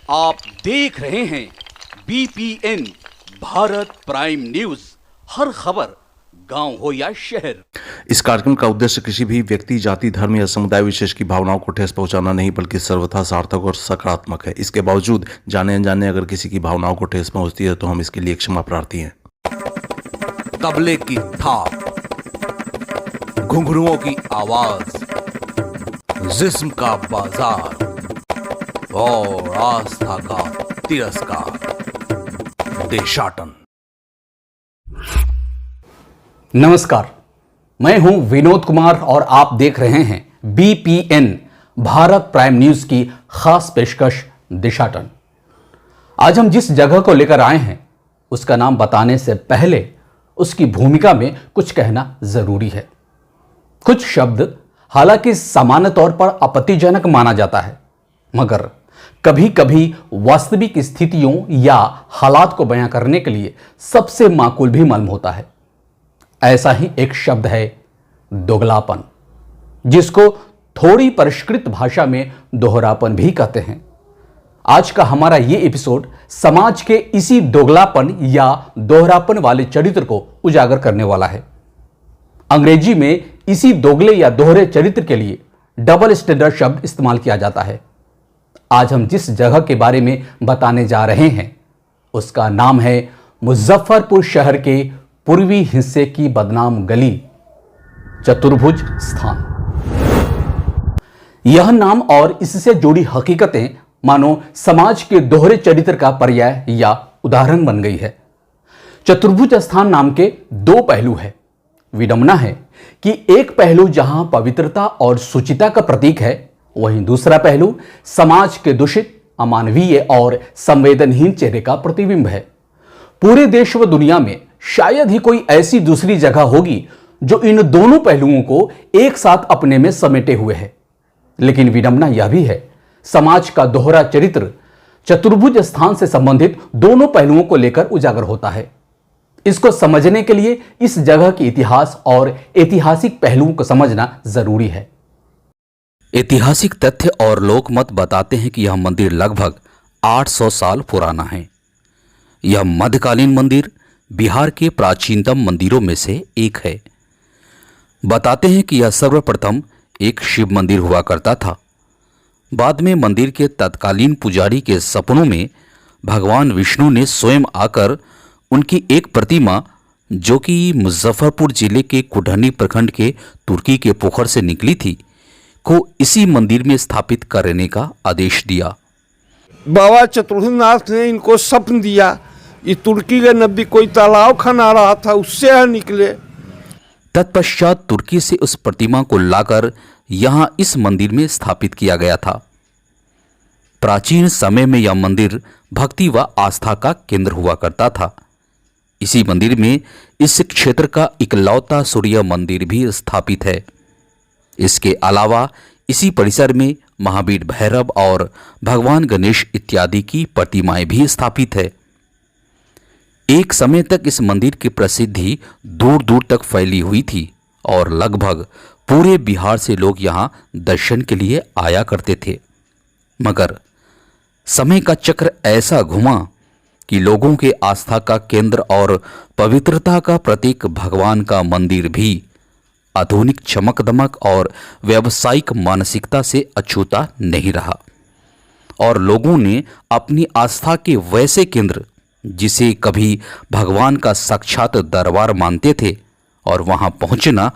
आप देख रहे हैं बीपीएन भारत प्राइम न्यूज। हर खबर गांव हो या शहर। इस कार्यक्रम का उद्देश्य किसी भी व्यक्ति, जाति, धर्म या समुदाय विशेष की भावनाओं को ठेस पहुंचाना नहीं, बल्कि सर्वथा सार्थक और सकारात्मक है। इसके बावजूद जाने अनजाने अगर किसी की भावनाओं को ठेस पहुंचती है तो हम इसके लिए क्षमा प्रार्थी हैं। तबले की थाप, घुंघरुओं की आवाज, जिस्म का बाजार और आस्था का तिरस्कार, देशाटन। नमस्कार, मैं हूं विनोद कुमार और आप देख रहे हैं बीपीएन भारत प्राइम न्यूज की खास पेशकश देशाटन। आज हम जिस जगह को लेकर आए हैं उसका नाम बताने से पहले उसकी भूमिका में कुछ कहना जरूरी है। कुछ शब्द हालांकि सामान्य तौर पर आपत्तिजनक माना जाता है, मगर कभी कभी वास्तविक स्थितियों या हालात को बयां करने के लिए सबसे माकूल भी मालूम होता है। ऐसा ही एक शब्द है दोगलापन, जिसको थोड़ी परिष्कृत भाषा में दोहरापन भी कहते हैं। आज का हमारा ये एपिसोड समाज के इसी दोगलापन या दोहरापन वाले चरित्र को उजागर करने वाला है। अंग्रेजी में इसी दोगले या दोहरे चरित्र के लिए डबल स्टैंडर्ड शब्द इस्तेमाल किया जाता है। आज हम जिस जगह के बारे में बताने जा रहे हैं उसका नाम है मुजफ्फरपुर शहर के पूर्वी हिस्से की बदनाम गली, चतुर्भुज स्थान। यह नाम और इससे जुड़ी हकीकतें मानो समाज के दोहरे चरित्र का पर्याय या उदाहरण बन गई है। चतुर्भुज स्थान नाम के दो पहलू है। विडंबना है कि एक पहलू जहां पवित्रता और शुचिता का प्रतीक है, वहीं दूसरा पहलू समाज के दूषित, अमानवीय और संवेदनहीन चेहरे का प्रतिबिंब है। पूरे देश व दुनिया में शायद ही कोई ऐसी दूसरी जगह होगी जो इन दोनों पहलुओं को एक साथ अपने में समेटे हुए है। लेकिन विडंबना यह भी है, समाज का दोहरा चरित्र चतुर्भुज स्थान से संबंधित दोनों पहलुओं को लेकर उजागर होता है। इसको समझने के लिए इस जगह के इतिहास और ऐतिहासिक पहलुओं को समझना जरूरी है। ऐतिहासिक तथ्य और लोकमत बताते हैं कि यह मंदिर लगभग 800 साल पुराना है। यह मध्यकालीन मंदिर बिहार के प्राचीनतम मंदिरों में से एक है। बताते हैं कि यह सर्वप्रथम एक शिव मंदिर हुआ करता था। बाद में मंदिर के तत्कालीन पुजारी के सपनों में भगवान विष्णु ने स्वयं आकर उनकी एक प्रतिमा, जो कि मुजफ्फरपुर जिले के कुढ़नी प्रखंड के तुर्की के पोखर से निकली थी, को इसी मंदिर में स्थापित करने का आदेश दिया। बाबा चतुर्नाथ ने इनको स्वप्न दिया, ये तुर्की के नबी कोई तालाब खना रहा था, उससे निकले। तत्पश्चात तुर्की से उस प्रतिमा को लाकर यहां इस मंदिर में स्थापित किया गया था। प्राचीन समय में यह मंदिर भक्ति व आस्था का केंद्र हुआ करता था। इसी मंदिर में इस क्षेत्र का इकलौता सूर्य मंदिर भी स्थापित है। इसके अलावा इसी परिसर में महावीर भैरव और भगवान गणेश इत्यादि की प्रतिमाएं भी स्थापित है। एक समय तक इस मंदिर की प्रसिद्धि दूर दूर तक फैली हुई थी और लगभग पूरे बिहार से लोग यहां दर्शन के लिए आया करते थे। मगर समय का चक्र ऐसा घुमा कि लोगों के आस्था का केंद्र और पवित्रता का प्रतीक भगवान का मंदिर भी आधुनिक चमक दमक और व्यावसायिक मानसिकता से अछूता नहीं रहा और लोगों ने अपनी आस्था के वैसे केंद्र, जिसे कभी भगवान का साक्षात दरबार मानते थे और वहां पहुंचना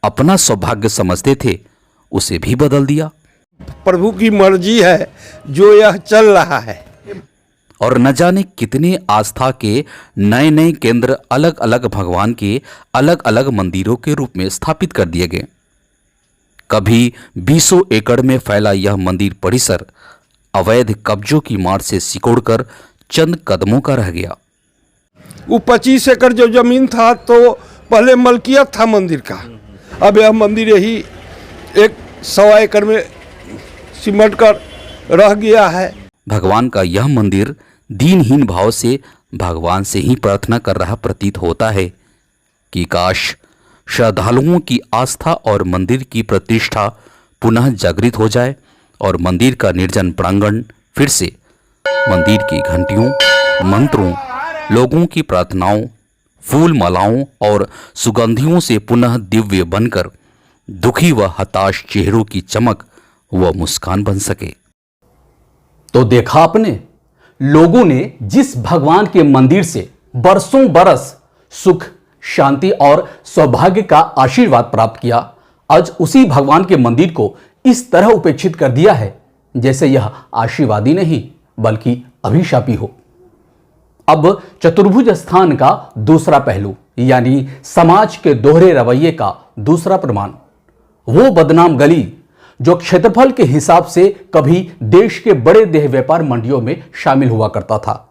अपना सौभाग्य समझते थे, उसे भी बदल दिया। प्रभु की मर्जी है जो यह चल रहा है। और न जाने कितने आस्था के नए नए केंद्र अलग अलग भगवान के अलग अलग मंदिरों के रूप में स्थापित कर दिए गए। कभी 200 एकड़ में फैला यह मंदिर परिसर अवैध कब्जों की मार से सिकोड़कर चंद कदमों का रह गया। वो 25 एकड़ जो जमीन था तो पहले मलकियत था मंदिर का, अब यह मंदिर यही 1.25 एकड़ में सिमट कर रह गया है। भगवान का यह मंदिर दीनहीन भाव से भगवान से ही प्रार्थना कर रहा प्रतीत होता है कि काश श्रद्धालुओं की आस्था और मंदिर की प्रतिष्ठा पुनः जागृत हो जाए और मंदिर का निर्जन प्रांगण फिर से मंदिर की घंटियों, मंत्रों, लोगों की प्रार्थनाओं, फूल मालाओं और सुगंधियों से पुनः दिव्य बनकर दुखी व हताश चेहरों की चमक व मुस्कान बन सके। तो देखा आपने, लोगों ने जिस भगवान के मंदिर से बरसों बरस सुख, शांति और सौभाग्य का आशीर्वाद प्राप्त किया, आज उसी भगवान के मंदिर को इस तरह उपेक्षित कर दिया है जैसे यह आशीर्वादी नहीं बल्कि अभिशापी हो। अब चतुर्भुज स्थान का दूसरा पहलू यानी समाज के दोहरे रवैये का दूसरा प्रमाण, वो बदनाम गली जो क्षेत्रफल के हिसाब से कभी देश के बड़े देह व्यापार मंडियों में शामिल हुआ करता था।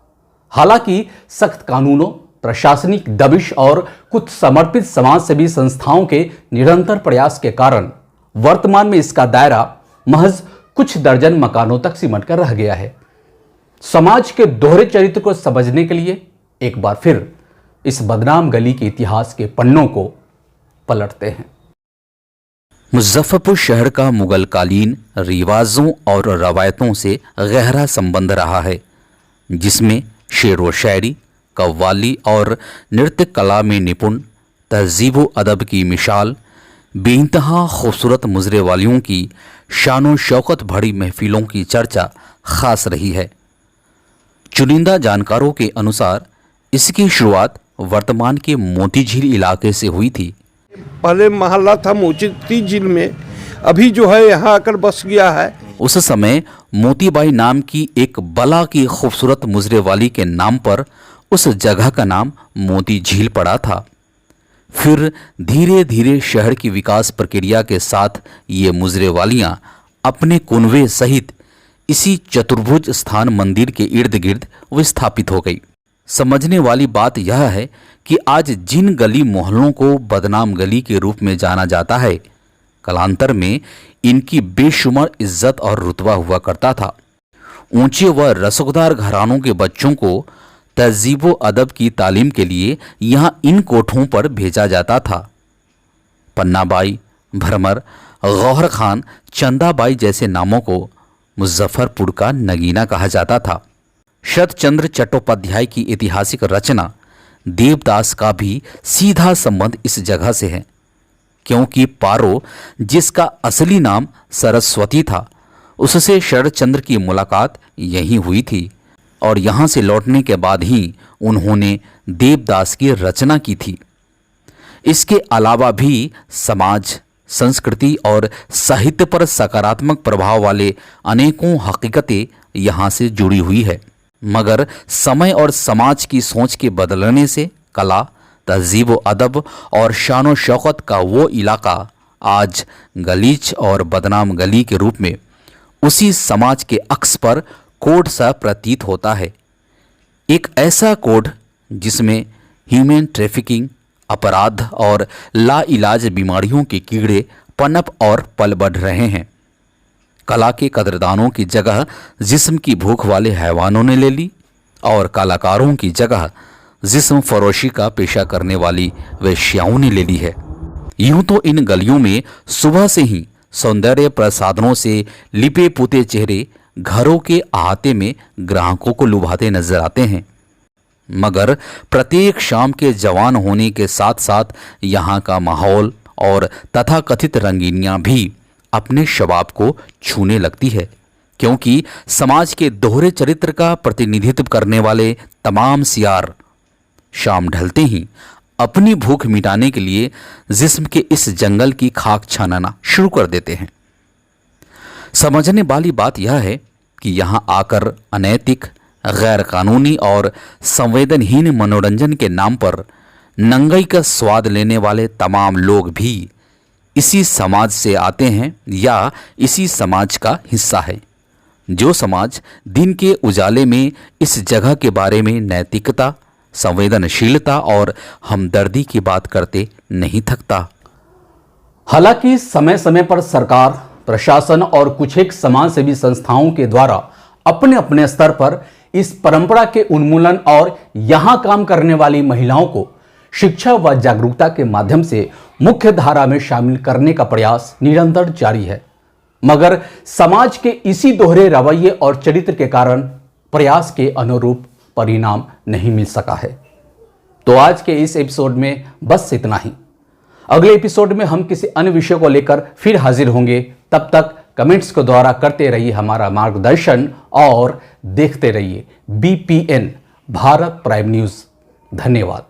हालांकि सख्त कानूनों, प्रशासनिक दबिश और कुछ समर्पित समाजसेवी संस्थाओं के निरंतर प्रयास के कारण वर्तमान में इसका दायरा महज कुछ दर्जन मकानों तक सिमट कर रह गया है। समाज के दोहरे चरित्र को समझने के लिए एक बार फिर इस बदनाम गली के इतिहास के पन्नों को पलटते हैं। मुजफ्फरपुर शहर का मुगल कालीन रिवाजों और रवायतों से गहरा संबंध रहा है, जिसमें शेर व शायरी, कव्वाली और नृत्य कला में निपुण, तहजीब अदब की मिसाल, बेइंतहा खूबसूरत मुजरे वालियों की शानो शौकत भरी महफिलों की चर्चा खास रही है। चुनिंदा जानकारों के अनुसार इसकी शुरुआत वर्तमान के मोती झील इलाके से हुई थी। पहले मोहल्ला था मोती झील में, अभी जो है यहाँ आकर बस गया है। उस समय मोतीबाई नाम की एक बला की खूबसूरत मुजरे वाली के नाम पर उस जगह का नाम मोती झील पड़ा था। फिर धीरे धीरे शहर की विकास प्रक्रिया के साथ ये मुजरे वालियां अपने कुनवे सहित इसी चतुर्भुज स्थान मंदिर के इर्द गिर्द विस्थापित हो गई। समझने वाली बात यह है कि आज जिन गली मोहल्लों को बदनाम गली के रूप में जाना जाता है, कालांतर में इनकी बेशुमार इज्जत और रुतबा हुआ करता था। ऊंचे व रसोगदार घरानों के बच्चों को तहजीब अदब की तालीम के लिए यहाँ इन कोठों पर भेजा जाता था। पन्नाबाई, भरमर, गौहर खान, चंदाबाई जैसे नामों को मुजफ्फरपुर का नगीना कहा जाता था। शरतचंद्र चट्टोपाध्याय की ऐतिहासिक रचना देवदास का भी सीधा संबंध इस जगह से है, क्योंकि पारो, जिसका असली नाम सरस्वती था, उससे शरतचंद्र की मुलाकात यहीं हुई थी और यहाँ से लौटने के बाद ही उन्होंने देवदास की रचना की थी। इसके अलावा भी समाज, संस्कृति और साहित्य पर सकारात्मक प्रभाव वाले अनेकों हकीकतें यहाँ से जुड़ी हुई है, मगर समय और समाज की सोच के बदलने से कला, तहजीब अदब और शानो शौकत का वो इलाका आज गलीच और बदनाम गली के रूप में उसी समाज के अक्स पर कोड सा प्रतीत होता है। एक ऐसा कोड जिसमें ह्यूमन ट्रैफिकिंग, अपराध और लाइलाज बीमारियों के कीड़े पनप और पल बढ़ रहे हैं। कला के कदरदानों की जगह जिस्म की भूख वाले हैवानों ने ले ली और कलाकारों की जगह जिस्म फरोशी का पेशा करने वाली वेश्याओं ने ले ली है। यूं तो इन गलियों में सुबह से ही सौंदर्य प्रसाधनों से लिपे पुते चेहरे घरों के अहाते में ग्राहकों को लुभाते नजर आते हैं, मगर प्रत्येक शाम के जवान होने के साथ साथ यहाँ का माहौल और तथाकथित रंगीनियाँ भी अपने शबाब को छूने लगती है, क्योंकि समाज के दोहरे चरित्र का प्रतिनिधित्व करने वाले तमाम सियार शाम ढलते ही अपनी भूख मिटाने के लिए जिस्म के इस जंगल की खाक छानना शुरू कर देते हैं। समझने वाली बात यह है कि यहाँ आकर अनैतिक, गैर कानूनी और संवेदनहीन मनोरंजन के नाम पर नंगई का स्वाद लेने वाले तमाम लोग भी इसी समाज से आते हैं या इसी समाज का हिस्सा है। जो समाज दिन के उजाले में इस जगह के बारे में नैतिकता, संवेदनशीलता और हमदर्दी की बात करते नहीं थकता। हालांकि समय समय पर सरकार, प्रशासन और कुछ एक समाजसेवी संस्थाओं के द्वारा अपने अपने स्तर पर इस परंपरा के उन्मूलन और यहां काम करने वाली महिलाओं को शिक्षा व जागरूकता के माध्यम से मुख्य धारा में शामिल करने का प्रयास निरंतर जारी है, मगर समाज के इसी दोहरे रवैये और चरित्र के कारण प्रयास के अनुरूप परिणाम नहीं मिल सका है। तो आज के इस एपिसोड में बस इतना ही। अगले एपिसोड में हम किसी अन्य विषय को लेकर फिर हाजिर होंगे। तब तक कमेंट्स के द्वारा करते रहिए हमारा मार्गदर्शन और देखते रहिए BPN भारत प्राइम न्यूज़। धन्यवाद।